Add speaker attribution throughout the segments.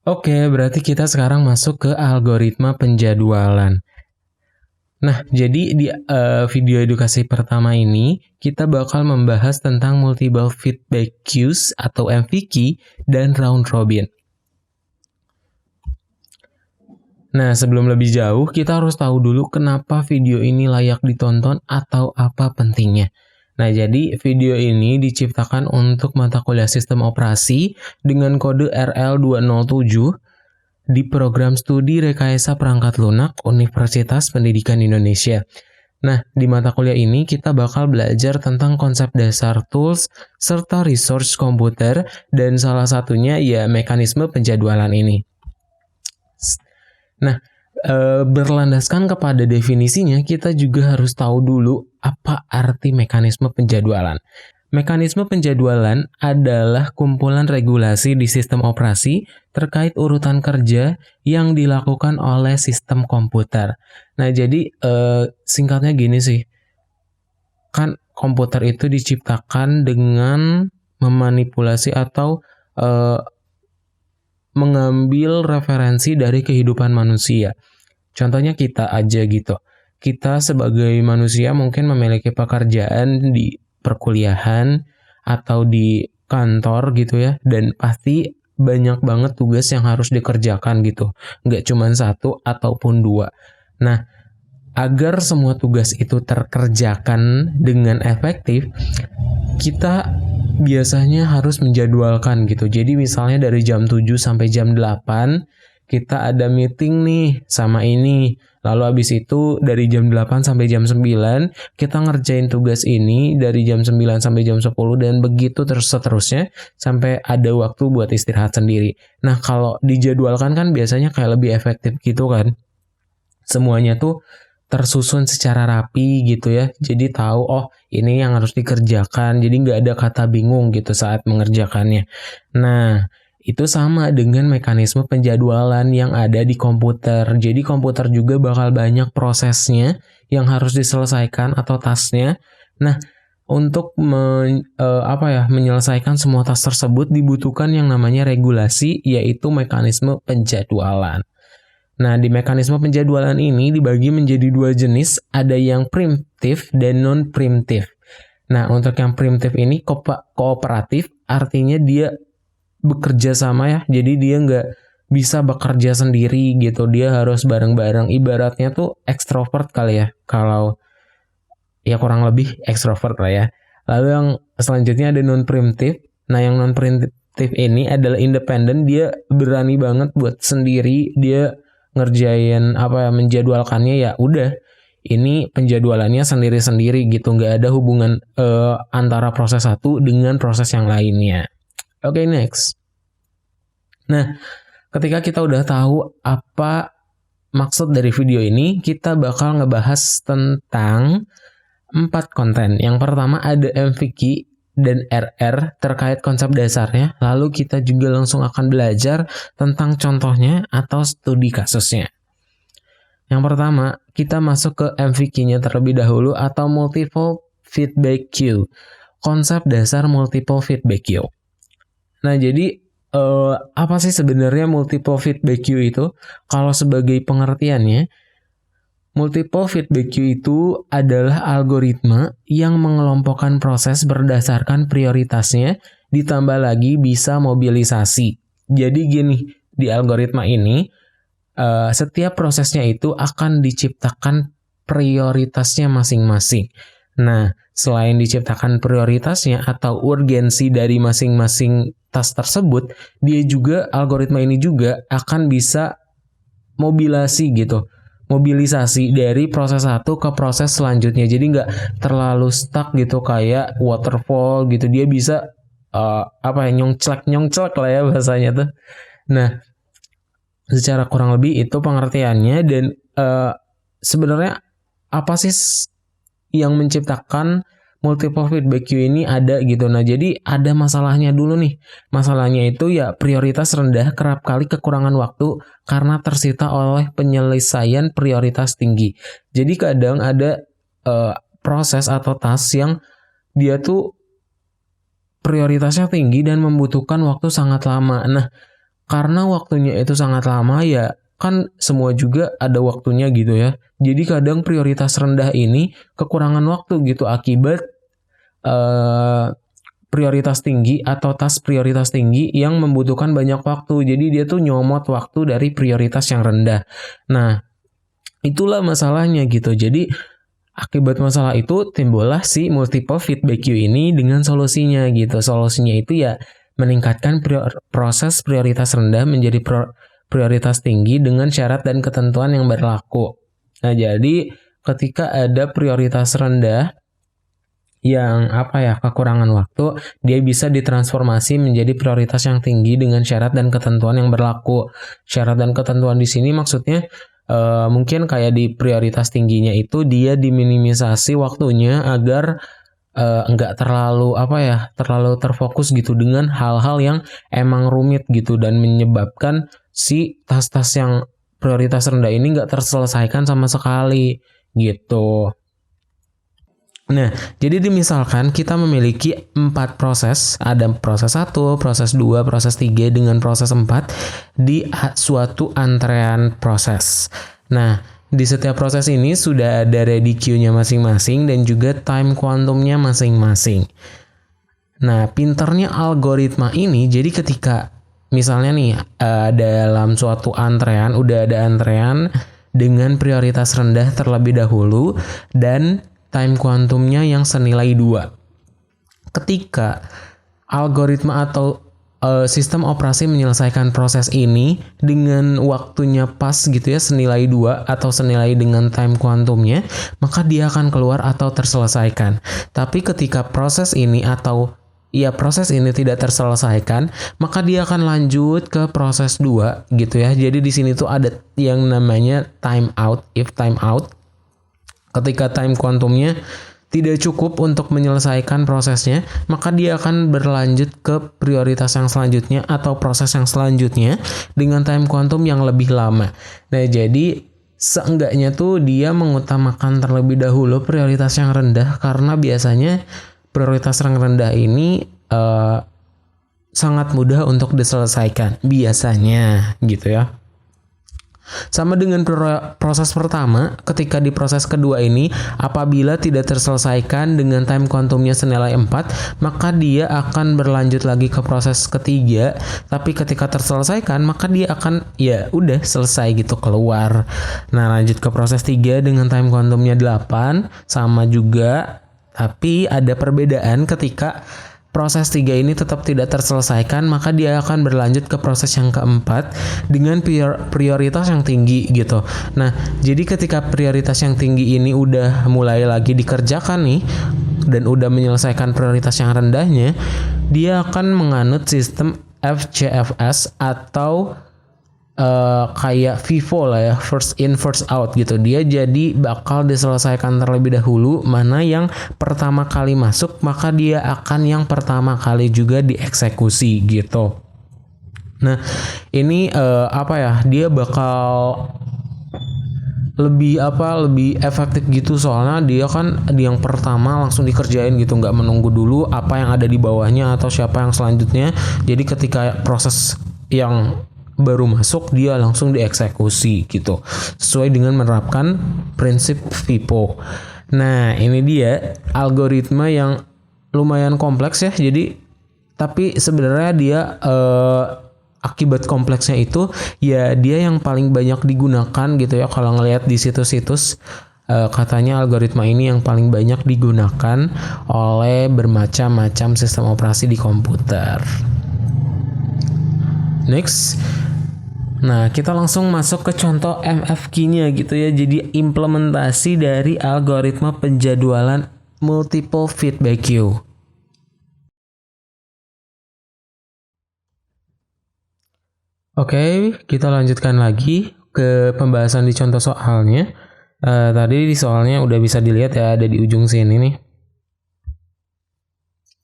Speaker 1: Oke, berarti kita sekarang masuk ke algoritma penjadwalan. Nah, jadi di video edukasi pertama ini, kita bakal membahas tentang multiple feedback queues atau MVQ dan round robin. Nah, sebelum lebih jauh, kita harus tahu dulu kenapa video ini layak ditonton atau apa pentingnya. Nah, jadi video ini diciptakan untuk mata kuliah sistem operasi dengan kode RL207 di program studi Rekayasa Perangkat Lunak Universitas Pendidikan Indonesia. Nah, di mata kuliah ini kita bakal belajar tentang konsep dasar tools serta resource komputer dan salah satunya ya mekanisme penjadwalan ini. Nah, berlandaskan kepada definisinya, kita juga harus tahu dulu apa arti mekanisme penjadwalan. Mekanisme penjadwalan adalah kumpulan regulasi di sistem operasi terkait urutan kerja yang dilakukan oleh sistem komputer. Nah, jadi singkatnya gini sih. Kan komputer itu diciptakan dengan memanipulasi atau mengambil referensi dari kehidupan manusia. Contohnya kita aja gitu. Kita sebagai manusia mungkin memiliki pekerjaan di perkuliahan atau di kantor gitu ya, dan pasti banyak banget tugas yang harus dikerjakan gitu, nggak cuma satu ataupun dua. Nah, agar semua tugas itu terkerjakan dengan efektif, kita biasanya harus menjadwalkan gitu. Jadi misalnya dari jam 7 sampai jam 8 kita ada meeting nih sama ini. Lalu habis itu dari jam 8 sampai jam 9 kita ngerjain tugas ini dari jam 9 sampai jam 10 dan begitu terus seterusnya sampai ada waktu buat istirahat sendiri. Nah, kalau dijadwalkan kan biasanya kayak lebih efektif gitu kan. Semuanya tuh tersusun secara rapi gitu ya. Jadi tahu oh ini yang harus dikerjakan. Jadi nggak ada kata bingung gitu saat mengerjakannya. Nah, itu sama dengan mekanisme penjadwalan yang ada di komputer. Jadi komputer juga bakal banyak prosesnya yang harus diselesaikan atau tasknya. Nah, untuk menyelesaikan semua task tersebut dibutuhkan yang namanya regulasi, yaitu mekanisme penjadwalan. Nah, di mekanisme penjadwalan ini dibagi menjadi dua jenis, ada yang preemptif dan non-preemptif. Nah, untuk yang preemptif ini kooperatif, artinya dia bekerja sama ya, jadi dia nggak bisa bekerja sendiri gitu, dia harus bareng-bareng, ibaratnya tuh ekstrovert kali ya, kalau ya kurang lebih ekstrovert lah ya. Lalu yang selanjutnya ada non-preemptif. Nah, yang non-preemptif ini adalah independen, dia berani banget buat sendiri, dia ngerjain menjadwalkannya ya udah, ini penjadwalannya sendiri-sendiri gitu, nggak ada hubungan antara proses satu dengan proses yang lainnya. Oke, next. Nah, ketika kita udah tahu apa maksud dari video ini, kita bakal ngebahas tentang 4 konten. Yang pertama ada MVQ dan RR terkait konsep dasarnya. Lalu kita juga langsung akan belajar tentang contohnya atau studi kasusnya. Yang pertama, kita masuk ke MVQ-nya terlebih dahulu atau multiple feedback queue. Konsep dasar multiple feedback queue. Nah, jadi apa sih sebenarnya multiple feedback queue itu? Kalau sebagai pengertiannya, multiple feedback queue itu adalah algoritma yang mengelompokkan proses berdasarkan prioritasnya, ditambah lagi bisa mobilisasi. Jadi gini, di algoritma ini, setiap prosesnya itu akan diciptakan prioritasnya masing-masing. Nah, selain diciptakan prioritasnya atau urgensi dari masing-masing task tersebut, algoritma ini juga akan bisa mobilisasi dari proses satu ke proses selanjutnya. Jadi nggak terlalu stuck gitu kayak waterfall gitu. Dia bisa nyongclek lah ya bahasanya tuh. Nah, secara kurang lebih itu pengertiannya. Dan sebenarnya apa sih yang menciptakan multiple feedback queue ini ada gitu. Nah, jadi ada masalahnya dulu nih. Masalahnya itu ya prioritas rendah kerap kali kekurangan waktu karena tersita oleh penyelesaian prioritas tinggi. Jadi kadang ada proses atau task yang dia tuh prioritasnya tinggi dan membutuhkan waktu sangat lama. Nah, karena waktunya itu sangat lama ya, kan semua juga ada waktunya gitu ya. Jadi kadang prioritas rendah ini kekurangan waktu gitu akibat eh, prioritas tinggi atau task prioritas tinggi yang membutuhkan banyak waktu. Jadi dia tuh nyomot waktu dari prioritas yang rendah. Nah, itulah masalahnya gitu. Jadi akibat masalah itu timbullah si multiple feedback queue ini dengan solusinya gitu. Solusinya itu ya meningkatkan proses prioritas rendah menjadi prioritas tinggi dengan syarat dan ketentuan yang berlaku. Nah, jadi ketika ada prioritas rendah yang kekurangan waktu, dia bisa ditransformasi menjadi prioritas yang tinggi dengan syarat dan ketentuan yang berlaku. Syarat dan ketentuan di sini maksudnya mungkin kayak di prioritas tingginya itu dia diminimisasi waktunya agar nggak terlalu terlalu terfokus gitu dengan hal-hal yang emang rumit gitu dan menyebabkan si tas-tas yang prioritas rendah ini nggak terselesaikan sama sekali gitu. Nah, jadi misalkan kita memiliki 4 proses, ada proses 1, proses 2, proses 3 dengan proses 4 di suatu antrean proses. Nah, di setiap proses ini sudah ada ready queue-nya masing-masing dan juga time quantum-nya masing-masing. Nah, pinternya algoritma ini, jadi ketika misalnya nih dalam suatu antrean, udah ada antrean dengan prioritas rendah terlebih dahulu dan time kuantumnya yang senilai 2. Ketika algoritma atau sistem operasi menyelesaikan proses ini dengan waktunya pas gitu ya, senilai 2 atau senilai dengan time kuantumnya, maka dia akan keluar atau terselesaikan. Tapi ketika proses ini tidak terselesaikan, maka dia akan lanjut ke proses 2 gitu ya. Jadi di sini tuh ada yang namanya time out, if time out. Ketika time kuantumnya tidak cukup untuk menyelesaikan prosesnya, maka dia akan berlanjut ke prioritas yang selanjutnya atau proses yang selanjutnya dengan time kuantum yang lebih lama. Nah, jadi seenggaknya tuh dia mengutamakan terlebih dahulu prioritas yang rendah karena biasanya prioritas yang rendah ini sangat mudah untuk diselesaikan biasanya gitu ya. Sama dengan proses pertama, ketika di proses kedua ini, apabila tidak terselesaikan dengan time kuantumnya senilai 4, maka dia akan berlanjut lagi ke proses ketiga. Tapi ketika terselesaikan, maka dia akan udah selesai gitu keluar. Nah, lanjut ke proses 3 dengan time kuantumnya 8, sama juga. Tapi ada perbedaan ketika proses 3 ini tetap tidak terselesaikan, maka dia akan berlanjut ke proses yang keempat dengan prioritas yang tinggi gitu. Nah, jadi ketika prioritas yang tinggi ini udah mulai lagi dikerjakan nih, dan udah menyelesaikan prioritas yang rendahnya, dia akan menganut sistem FCFS atau kayak FIFO lah ya, first in first out gitu. Dia jadi bakal diselesaikan terlebih dahulu, mana yang pertama kali masuk maka dia akan yang pertama kali juga dieksekusi gitu. Nah, ini dia bakal lebih efektif gitu, soalnya dia kan yang pertama langsung dikerjain gitu, nggak menunggu dulu apa yang ada di bawahnya atau siapa yang selanjutnya. Jadi ketika proses yang baru masuk dia langsung dieksekusi gitu, sesuai dengan menerapkan prinsip FIFO. Nah, ini dia algoritma yang lumayan kompleks ya. Jadi tapi sebenarnya dia akibat kompleksnya itu ya dia yang paling banyak digunakan gitu ya. Kalau ngelihat di situs-situs katanya algoritma ini yang paling banyak digunakan oleh bermacam-macam sistem operasi di komputer. Next. Nah, kita langsung masuk ke contoh MFQ-nya gitu ya. Jadi implementasi dari algoritma penjadwalan multiple feedback queue. Oke, kita lanjutkan lagi ke pembahasan di contoh soalnya. Tadi di soalnya udah bisa dilihat ya, ada di ujung sini nih.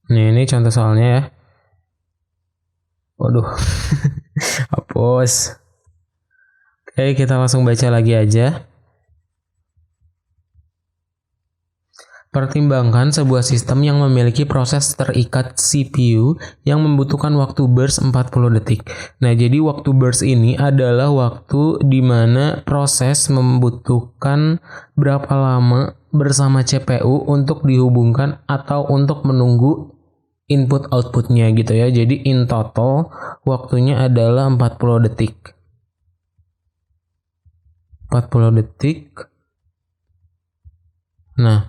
Speaker 1: Nih, ini contoh soalnya ya. Waduh, hapus. Oke, kita langsung baca lagi aja. Pertimbangkan sebuah sistem yang memiliki proses terikat CPU yang membutuhkan waktu burst 40 detik. Nah, jadi waktu burst ini adalah waktu di mana proses membutuhkan berapa lama bersama CPU untuk dihubungkan atau untuk menunggu input outputnya gitu ya. Jadi in total waktunya adalah 40 detik. 40 detik. Nah,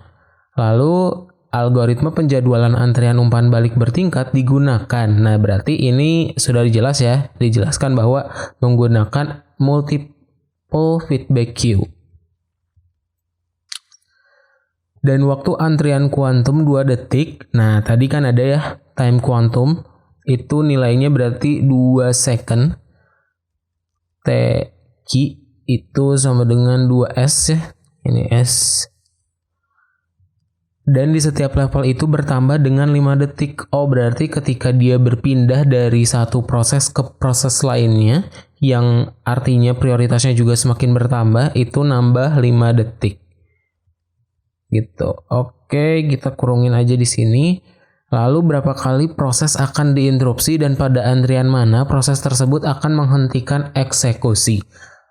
Speaker 1: lalu algoritma penjadwalan antrian umpan balik bertingkat digunakan. Nah, berarti ini sudah dijelaskan bahwa menggunakan multiple feedback queue. Dan waktu antrian kuantum 2 detik. Nah, tadi kan ada ya time quantum. Itu nilainya berarti 2 second. T-Q itu sama dengan 2S ya. Ini S. Dan di setiap level itu bertambah dengan 5 detik. Oh, berarti ketika dia berpindah dari satu proses ke proses lainnya, yang artinya prioritasnya juga semakin bertambah, itu nambah 5 detik. Gitu. Oke, kita kurungin aja di sini. Lalu berapa kali proses akan diinterupsi dan pada antrian mana proses tersebut akan menghentikan eksekusi.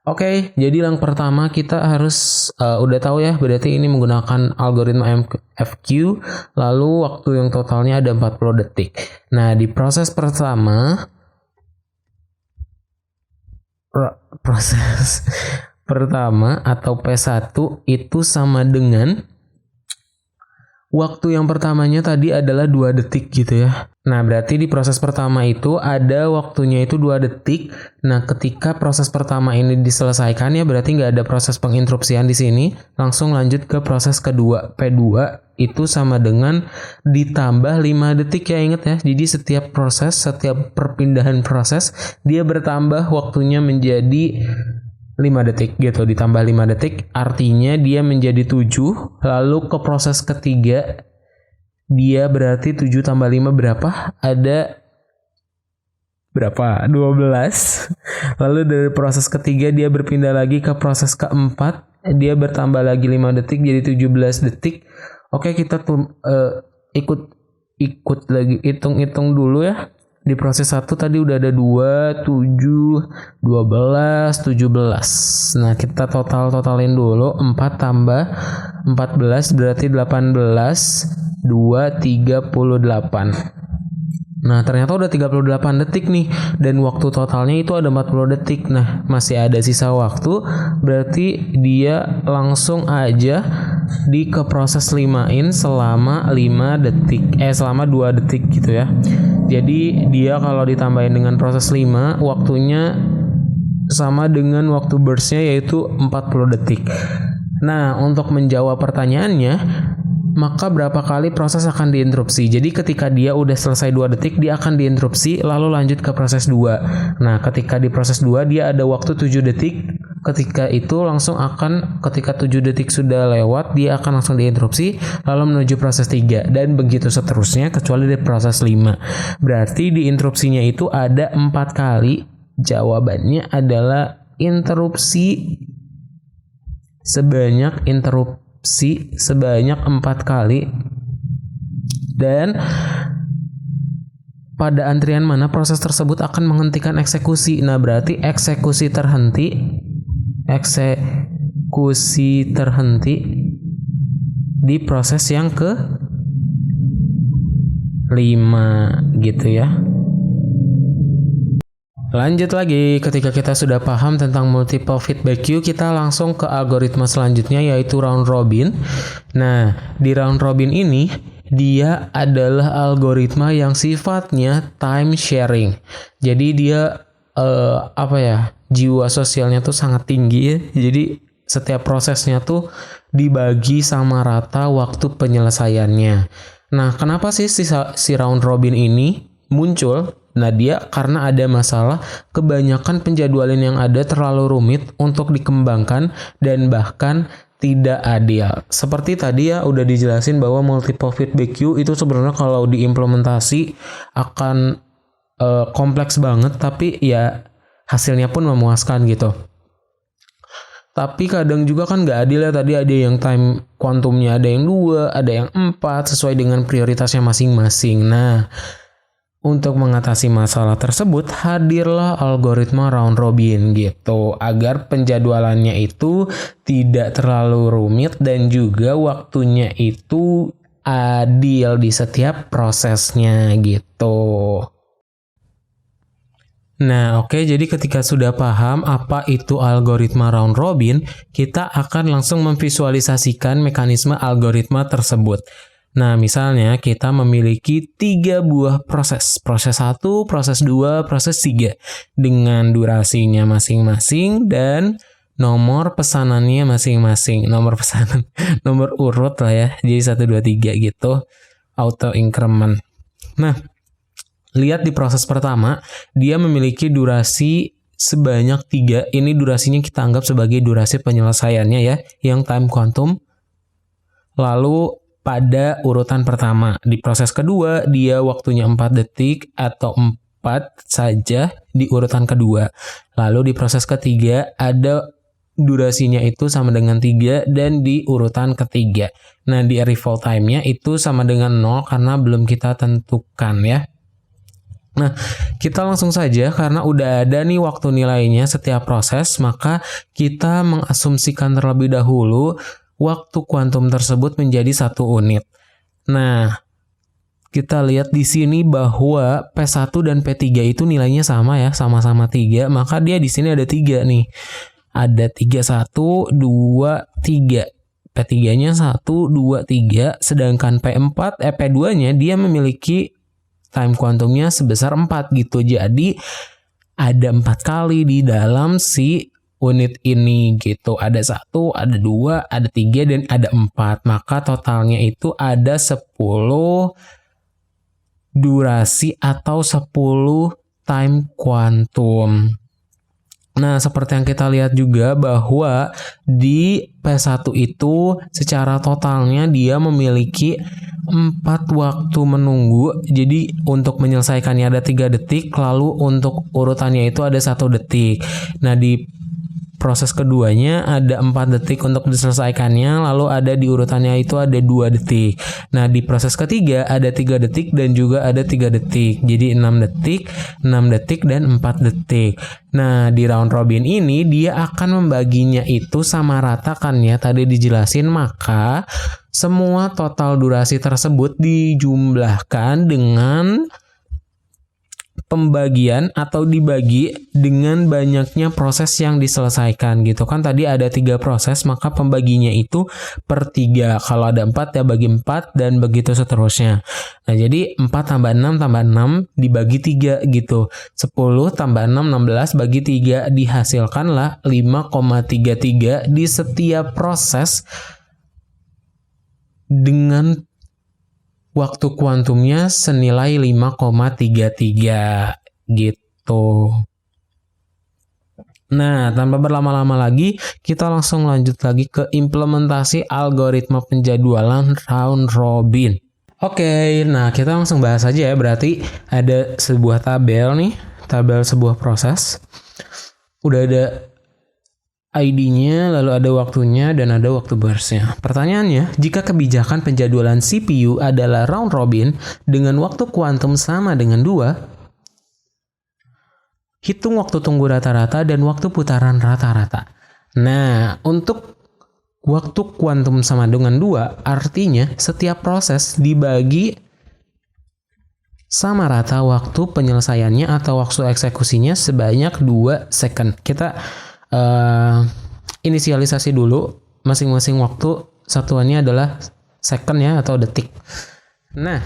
Speaker 1: Oke, jadi yang pertama kita harus udah tahu ya, berarti ini menggunakan algoritma MFQ, lalu waktu yang totalnya ada 40 detik. Nah, di proses pertama atau P1 itu sama dengan waktu yang pertamanya tadi adalah 2 detik gitu ya. Nah, berarti di proses pertama itu ada waktunya itu 2 detik. Nah, ketika proses pertama ini diselesaikan ya berarti nggak ada proses penginterupsian di sini. Langsung lanjut ke proses kedua. P2 itu sama dengan ditambah 5 detik ya, ingat ya. Jadi setiap perpindahan proses dia bertambah waktunya menjadi 5 detik gitu, ditambah 5 detik artinya dia menjadi 7. Lalu ke proses ketiga dia berarti 7 tambah 5 berapa? Ada berapa? 12. Lalu dari proses ketiga dia berpindah lagi ke proses keempat, dia bertambah lagi 5 detik jadi 17 detik. Oke, kita ikut lagi hitung-hitung dulu ya. Di proses 1 tadi udah ada 2, 7, 12, 17. Nah, kita totalin dulu. 4 tambah 14 berarti 18, 2, 38. Nah, ternyata udah 38 detik nih. Dan waktu totalnya itu ada 40 detik. Nah, masih ada sisa waktu. Berarti dia langsung aja ke proses 5-in selama 5 detik. Selama 2 detik gitu ya. Jadi dia kalau ditambahin dengan proses 5, waktunya sama dengan waktu burstnya yaitu 40 detik. Nah, untuk menjawab pertanyaannya, maka berapa kali proses akan diinterupsi? Jadi ketika dia udah selesai 2 detik, dia akan diinterupsi lalu lanjut ke proses 2. Nah, ketika di proses 2 dia ada waktu 7 detik. Ketika 7 detik sudah lewat, dia akan langsung diinterupsi lalu menuju proses 3 dan begitu seterusnya kecuali di proses 5. Berarti diinterupsinya itu ada 4 kali. Jawabannya adalah interupsi sebanyak 4 kali. Dan pada antrian mana proses tersebut akan menghentikan eksekusi. Nah, berarti eksekusi terhenti di proses yang ke-5 gitu ya. Lanjut lagi, ketika kita sudah paham tentang multiple feedback queue, kita langsung ke algoritma selanjutnya yaitu round robin. Nah, di round robin ini dia adalah algoritma yang sifatnya time sharing. Jadi dia jiwa sosialnya tuh sangat tinggi ya. Jadi setiap prosesnya tuh dibagi sama rata waktu penyelesaiannya. Nah, kenapa sih si round robin ini muncul? Nah, dia karena ada masalah kebanyakan penjadwalan yang ada terlalu rumit untuk dikembangkan dan bahkan tidak adil. Seperti tadi ya udah dijelasin bahwa multiple feedback queue itu sebenarnya kalau diimplementasi akan kompleks banget, tapi ya hasilnya pun memuaskan gitu. Tapi kadang juga kan nggak adil ya, tadi ada yang time kuantumnya ada yang 2, ada yang 4, sesuai dengan prioritasnya masing-masing. Nah, untuk mengatasi masalah tersebut, hadirlah algoritma round robin gitu, agar penjadwalannya itu tidak terlalu rumit dan juga waktunya itu adil di setiap prosesnya gitu. Nah, oke, jadi ketika sudah paham apa itu algoritma round robin, kita akan langsung memvisualisasikan mekanisme algoritma tersebut. Nah, misalnya kita memiliki 3 buah proses. Proses 1, proses 2, proses 3. Dengan durasinya masing-masing dan nomor pesanannya masing-masing. Nomor pesanan, nomor urut lah ya. Jadi 1, 2, 3 gitu. Auto increment. Nah, lihat di proses pertama, dia memiliki durasi sebanyak 3. Ini durasinya kita anggap sebagai durasi penyelesaiannya ya, yang time quantum. Lalu pada urutan pertama, di proses kedua, dia waktunya 4 detik atau 4 saja di urutan kedua. Lalu di proses ketiga, ada durasinya itu sama dengan 3 dan di urutan ketiga. Nah, di arrival time-nya itu sama dengan 0 karena belum kita tentukan ya. Nah, kita langsung saja karena udah ada nih waktu nilainya setiap proses, maka kita mengasumsikan terlebih dahulu waktu kuantum tersebut menjadi 1 unit. Nah, kita lihat di sini bahwa P1 dan P3 itu nilainya sama ya, sama-sama 3, maka dia di sini ada 3 nih. Ada 3, 1, 2, 3. P3-nya 1, 2, 3, sedangkan P2-nya dia memiliki time kuantumnya sebesar 4 gitu. Jadi ada 4 kali di dalam si unit ini gitu. Ada 1, ada 2, ada 3, dan ada 4. Maka totalnya itu ada 10 durasi atau 10 time kuantum. Nah, seperti yang kita lihat juga bahwa di P1 itu secara totalnya dia memiliki 4 waktu menunggu. Jadi untuk menyelesaikannya ada 3 detik, lalu untuk urutannya itu ada 1 detik. Nah, di proses keduanya ada 4 detik untuk diselesaikannya, lalu ada di urutannya itu ada 2 detik. Nah, di proses ketiga ada 3 detik dan juga ada 3 detik. Jadi 6 detik, 6 detik, dan 4 detik. Nah, di round robin ini dia akan membaginya itu sama rata kan ya, tadi dijelasin, maka semua total durasi tersebut dijumlahkan dengan pembagian atau dibagi dengan banyaknya proses yang diselesaikan gitu kan. Tadi ada 3 proses, maka pembaginya itu per 3. Kalau ada 4 ya bagi 4 dan begitu seterusnya. Nah, jadi 4 tambah 6 tambah 6 dibagi 3 gitu. 10 tambah 6, 16 bagi 3, dihasilkanlah 5,33 di setiap proses dengan waktu kuantumnya senilai 5,33 gitu. Nah, tanpa berlama-lama lagi, kita langsung lanjut lagi ke implementasi algoritma penjadwalan round robin. Oke, nah kita langsung bahas aja ya. Berarti ada sebuah tabel nih, tabel sebuah proses. Udah ada ID-nya, lalu ada waktunya, dan ada waktu burst-nya. Pertanyaannya, jika kebijakan penjadwalan CPU adalah round robin dengan waktu kuantum sama dengan 2, hitung waktu tunggu rata-rata dan waktu putaran rata-rata. Nah, untuk waktu kuantum sama dengan 2, artinya setiap proses dibagi sama rata waktu penyelesaiannya atau waktu eksekusinya sebanyak 2 second. Kita inisialisasi dulu masing-masing waktu, satuannya adalah second ya atau detik. Nah,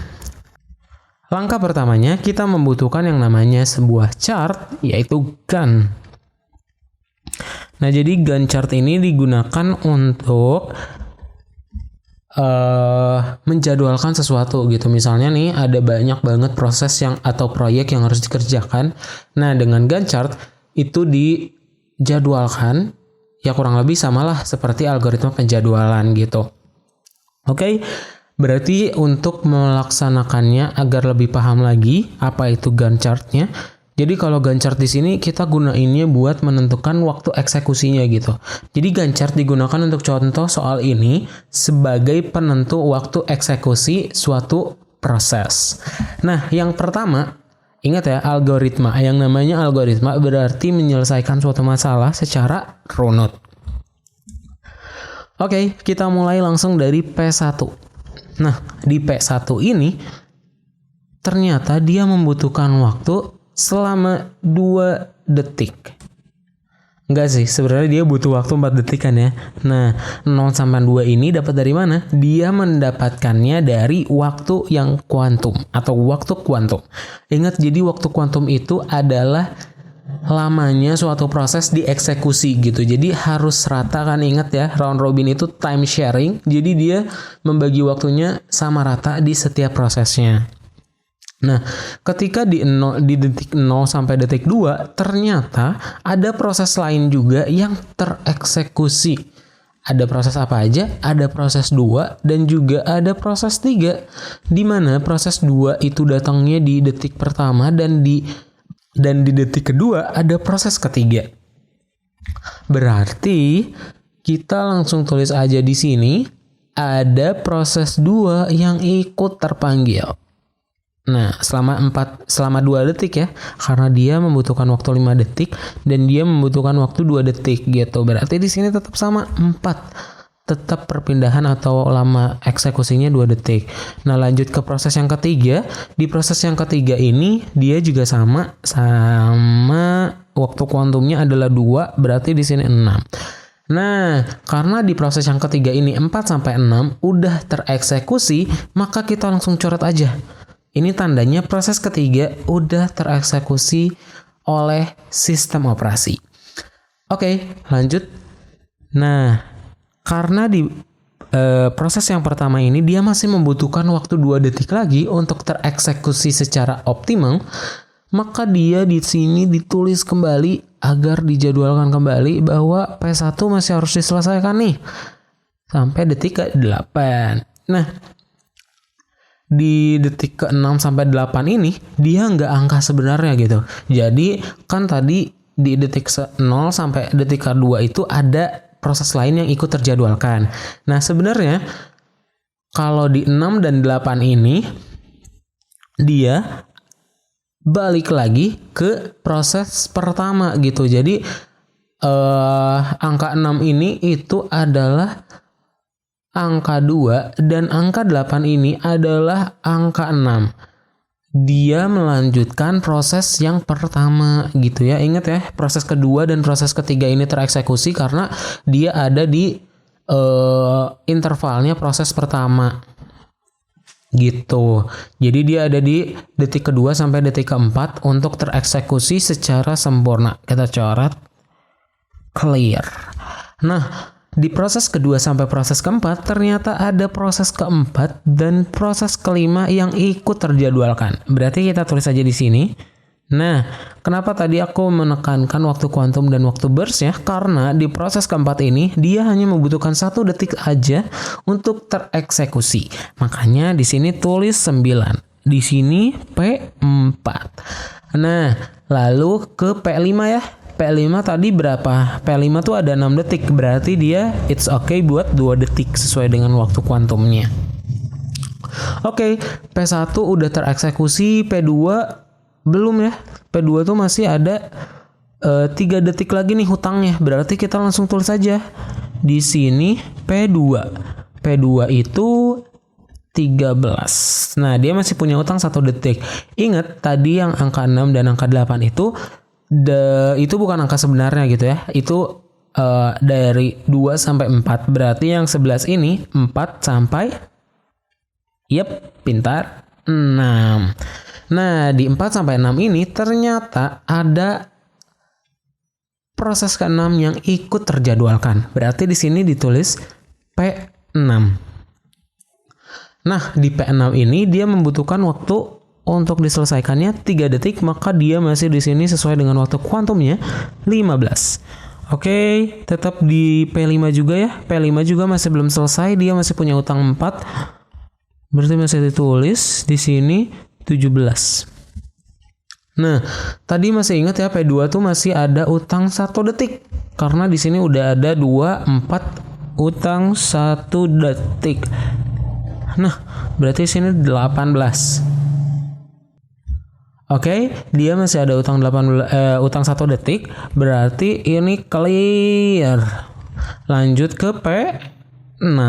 Speaker 1: langkah pertamanya kita membutuhkan yang namanya sebuah chart, yaitu Gantt. Nah, jadi Gantt chart ini digunakan untuk menjadwalkan sesuatu gitu. Misalnya nih ada banyak banget proses yang atau proyek yang harus dikerjakan. Nah, dengan Gantt chart itu dijadwalkan ya kurang lebih samalah seperti algoritma penjadwalan gitu. Oke, berarti untuk melaksanakannya agar lebih paham lagi apa itu Gantt chart-nya, Jadi kalau Gantt chart di sini kita gunainnya buat menentukan waktu eksekusinya gitu. Jadi Gantt chart digunakan untuk contoh soal ini sebagai penentu waktu eksekusi suatu proses. Nah, yang pertama, ingat ya, algoritma. Yang namanya algoritma berarti menyelesaikan suatu masalah secara runut. Oke, kita mulai langsung dari P1. Nah, di P1 ini ternyata dia membutuhkan waktu selama 2 detik. Enggak sih, sebenarnya dia butuh waktu 4 detik kan ya. Nah, 0 sampai 2 ini dapat dari mana? Dia mendapatkannya dari waktu yang kuantum atau waktu kuantum. Ingat, jadi waktu kuantum itu adalah lamanya suatu proses dieksekusi gitu. Jadi harus rata kan, ingat ya, round robin itu time sharing. Jadi dia membagi waktunya sama rata di setiap prosesnya. Nah, ketika di detik 0 sampai detik 2, ternyata ada proses lain juga yang tereksekusi. Ada proses apa aja? Ada proses 2 dan juga ada proses 3. Di mana proses 2 itu datangnya di detik pertama dan di detik kedua ada proses ketiga. Berarti kita langsung tulis aja di sini ada proses 2 yang ikut terpanggil. Nah, selama 2 detik ya, karena dia membutuhkan waktu 5 detik dan dia membutuhkan waktu 2 detik gitu. Berarti di sini tetap sama 4. Tetap perpindahan atau lama eksekusinya 2 detik. Nah, lanjut ke proses yang ketiga. Di proses yang ketiga ini dia juga sama waktu kuantumnya adalah 2, berarti di sini 6. Nah, karena di proses yang ketiga ini 4 sampai 6 udah tereksekusi, maka kita langsung coret aja. Ini tandanya proses ketiga udah tereksekusi oleh sistem operasi. Oke, lanjut. Nah, karena di proses yang pertama ini dia masih membutuhkan waktu 2 detik lagi untuk tereksekusi secara optimal, maka dia di sini ditulis kembali agar dijadwalkan kembali bahwa P1 masih harus diselesaikan nih sampai detik ke-8. Nah, di detik ke-6 sampai 8 ini dia nggak angka sebenarnya gitu. Jadi kan tadi di detik 0 sampai detik ke-2 itu ada proses lain yang ikut terjadwalkan. Nah, sebenarnya kalau di 6 dan 8 ini dia balik lagi ke proses pertama gitu. Jadi angka 6 ini itu adalah angka 2 dan angka 8 ini adalah angka 6. Dia melanjutkan proses yang pertama gitu ya. Ingat ya, proses kedua dan proses ketiga ini tereksekusi karena dia ada di intervalnya proses pertama. Gitu. Jadi dia ada di detik kedua sampai detik keempat untuk tereksekusi secara sempurna. Kita coret. Clear. Nah, di proses kedua sampai proses keempat ternyata ada proses keempat dan proses kelima yang ikut terjadwalkan. Berarti kita tulis aja di sini. Nah, kenapa tadi aku menekankan waktu kuantum dan waktu burst ya? Karena di proses keempat ini dia hanya membutuhkan 1 detik aja untuk tereksekusi. Makanya di sini tulis 9. Di sini P4. Nah, lalu ke P5 ya. P5 tadi berapa? P5 tuh ada 6 detik. Berarti dia it's okay buat 2 detik sesuai dengan waktu kuantumnya. Oke, P1 udah tereksekusi, P2 belum ya. P2 tuh masih ada 3 detik lagi nih hutangnya. Berarti kita langsung tulis aja. Di sini P2. P2 itu 13. Nah, dia masih punya hutang 1 detik. Ingat tadi yang angka 6 dan angka 8 itu bukan angka sebenarnya gitu ya. Itu dari 2 sampai 4. Berarti yang 11 ini 4 sampai pintar 6. Nah, di 4 sampai 6 ini ternyata ada proses ke-6 yang ikut terjadwalkan. Berarti di sini ditulis P6. Nah, di P6 ini dia membutuhkan waktu untuk diselesaikannya 3 detik, maka dia masih di sini sesuai dengan waktu kuantumnya 15. Oke, tetap di P5 juga ya. P5 juga masih belum selesai, dia masih punya utang 4. Berarti masih ditulis di sini 17. Nah, tadi masih ingat ya P2 tuh masih ada utang 1 detik. Karena di sini udah ada 2, 4 utang 1 detik. Nah, berarti sini 18. Oke, dia masih ada utang 1 detik, berarti ini clear. Lanjut ke P6.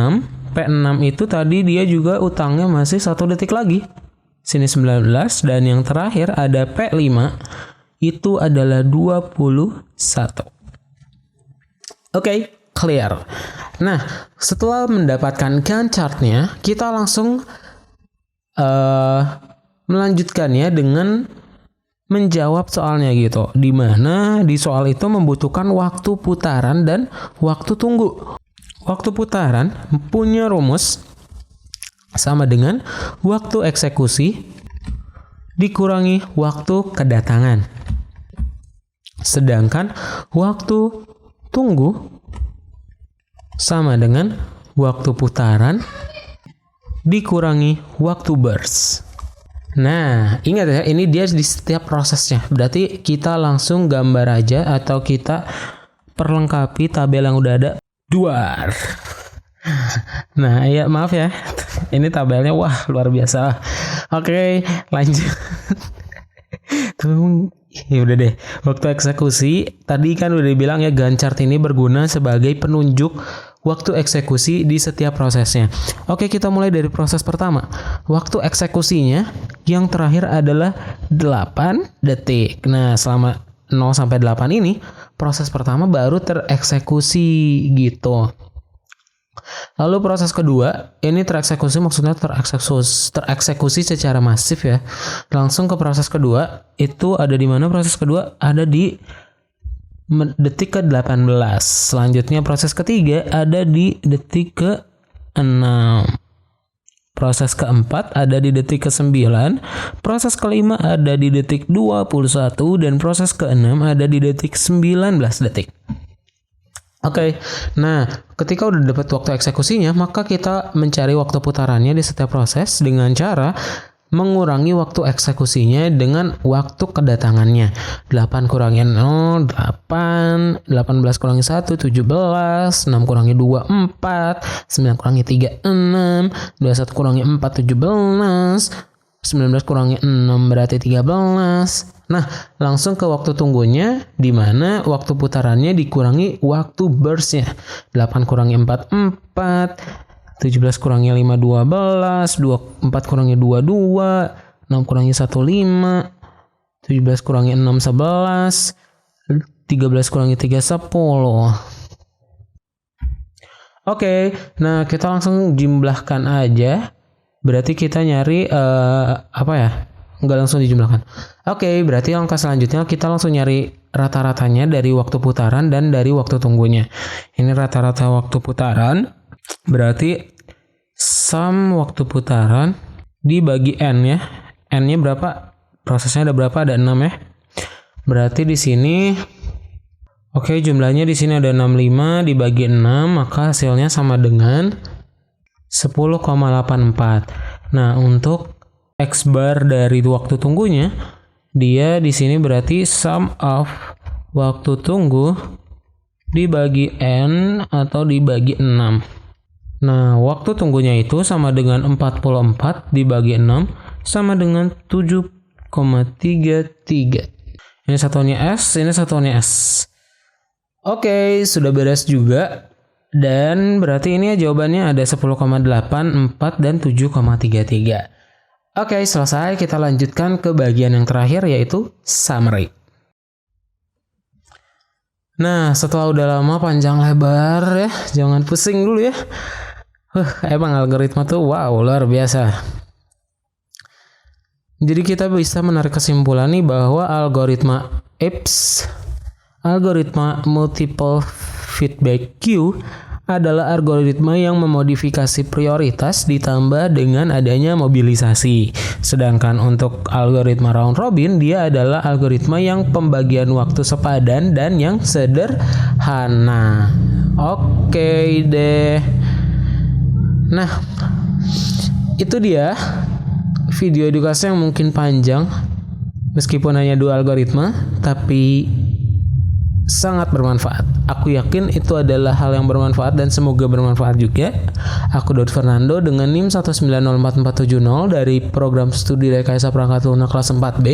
Speaker 1: P6 itu tadi dia juga utangnya masih 1 detik lagi. Sini 19 dan yang terakhir ada P5 itu adalah 21. Oke, clear. Nah, setelah mendapatkan Gantt chartnya, kita langsung melanjutkannya dengan menjawab soalnya gitu. Dimana di soal itu membutuhkan waktu putaran dan waktu tunggu. Waktu putaran punya rumus sama dengan waktu eksekusi dikurangi waktu kedatangan. Sedangkan waktu tunggu sama dengan waktu putaran dikurangi waktu burst. Nah, ingat ya, ini dia di setiap prosesnya. Berarti kita langsung gambar aja atau kita perlengkapi tabel yang udah ada. Duar. Nah, ya maaf ya. Ini tabelnya wah luar biasa. Oke, lanjut. Ya udah deh. Waktu eksekusi tadi kan udah dibilang ya, Gantt chart ini berguna sebagai penunjuk waktu eksekusi di setiap prosesnya. Oke, kita mulai dari proses pertama. Waktu eksekusinya yang terakhir adalah 8 detik. Nah, selama 0 sampai 8 ini proses pertama baru tereksekusi gitu. Lalu proses kedua, ini tereksekusi maksudnya tereksekusi secara masif ya. Langsung ke proses kedua, itu ada di mana proses kedua? Ada di detik ke-18. Selanjutnya proses ketiga ada di detik ke-6. Proses keempat ada di detik ke-9. Proses kelima ada di detik 21 dan proses ke-6 ada di detik 19 detik. Oke, nah ketika udah dapat waktu eksekusinya, maka kita mencari waktu putarannya di setiap proses dengan cara mengurangi waktu eksekusinya dengan waktu kedatangannya. 8 kurangi 0, 8, 18 kurangi 1, 17, 6 kurangi 2, 4, 9 kurangi 3, 6, 21 kurangi 4, 17, 19 kurangi 6 berarti 13. Nah, langsung ke waktu tunggunya, di mana waktu putarannya dikurangi waktu burstnya. 8 kurangi 4, 4, 17 kurangi 5, 12, 4 kurangi 2, 2, 6 kurangi 1, 5, 17 kurangi 6, 11, 13 kurangi 3, 10. Oke, nah kita langsung jumlahkan aja. Berarti kita nyari apa ya? Nggak langsung dijumlahkan. Oke, berarti langkah selanjutnya kita langsung nyari rata-ratanya dari waktu putaran dan dari waktu tunggunya. Ini rata-rata waktu putaran, berarti sum waktu putaran dibagi N ya. N-nya berapa? Prosesnya ada berapa? Ada 6 ya. Berarti di sini oke, jumlahnya di sini ada 65 dibagi 6, maka hasilnya sama dengan 10,84. Nah, untuk X bar dari waktu tunggunya, dia di sini berarti sum of waktu tunggu dibagi N atau dibagi 6. Nah, waktu tunggunya itu sama dengan 44 dibagi 6 sama dengan 7,33. Ini satuannya S, ini satuannya S. Oke, sudah beres juga. Dan berarti ini ya jawabannya ada 10,84 dan 7,33. Oke, selesai. Kita lanjutkan ke bagian yang terakhir yaitu summary. Nah, setelah udah lama panjang lebar ya, jangan pusing dulu ya. Emang algoritma tuh wow, luar biasa. Jadi kita bisa menarik kesimpulan nih bahwa algoritma IPS, algoritma multiple feedback queue, adalah algoritma yang memodifikasi prioritas ditambah dengan adanya mobilisasi. Sedangkan untuk algoritma round robin, dia adalah algoritma yang pembagian waktu sepadan dan yang sederhana. Oke deh. Nah, itu dia video edukasi yang mungkin panjang Meskipun hanya 2 algoritma, tapi sangat bermanfaat. Aku yakin itu adalah hal yang bermanfaat dan semoga bermanfaat juga. Aku Daud Fernando dengan NIM 1904470 dari program studi Rekayasa Perangkat Lunak kelas 4B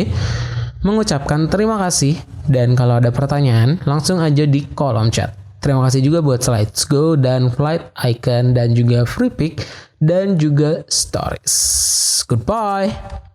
Speaker 1: mengucapkan terima kasih, dan kalau ada pertanyaan langsung aja di kolom chat. Terima kasih juga buat Slides Go dan Flight Icon dan juga Free Pick dan juga Stories. Goodbye.